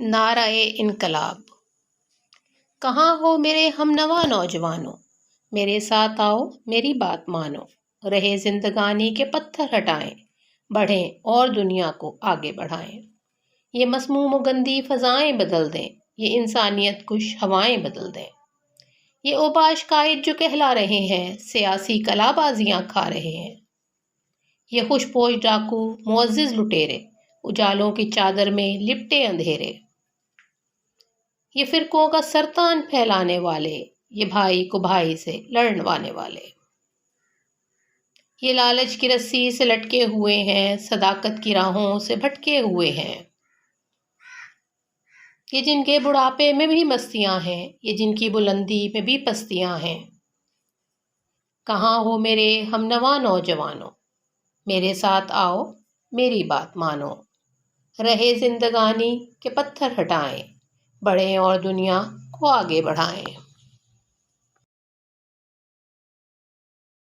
نعرہ انقلاب۔ کہاں ہو میرے ہم نوا نوجوانوں، میرے ساتھ آؤ میری بات مانو، رہے زندگانی کے پتھر ہٹائیں، بڑھیں اور دنیا کو آگے بڑھائیں۔ یہ مسموم و گندی فضائیں بدل دیں، یہ انسانیت کش ہوائیں بدل دیں۔ یہ اوباش قائد جو کہلا رہے ہیں، سیاسی کلا بازیاں کھا رہے ہیں۔ یہ خوش پوش ڈاکو معزز لٹیرے، اجالوں کی چادر میں لپٹے اندھیرے۔ یہ فرقوں کا سرطان پھیلانے والے، یہ بھائی کو بھائی سے لڑوانے والے۔ یہ لالچ کی رسی سے لٹکے ہوئے ہیں، صداقت کی راہوں سے بھٹکے ہوئے ہیں۔ یہ جن کے بڑھاپے میں بھی مستیاں ہیں، یہ جن کی بلندی میں بھی پستیاں ہیں۔ کہاں ہو میرے ہم نوا نوجوانوں، میرے ساتھ آؤ میری بات مانو، رہے زندگانی کے پتھر ہٹائیں، بڑھیں اور دنیا کو آگے بڑھائیں۔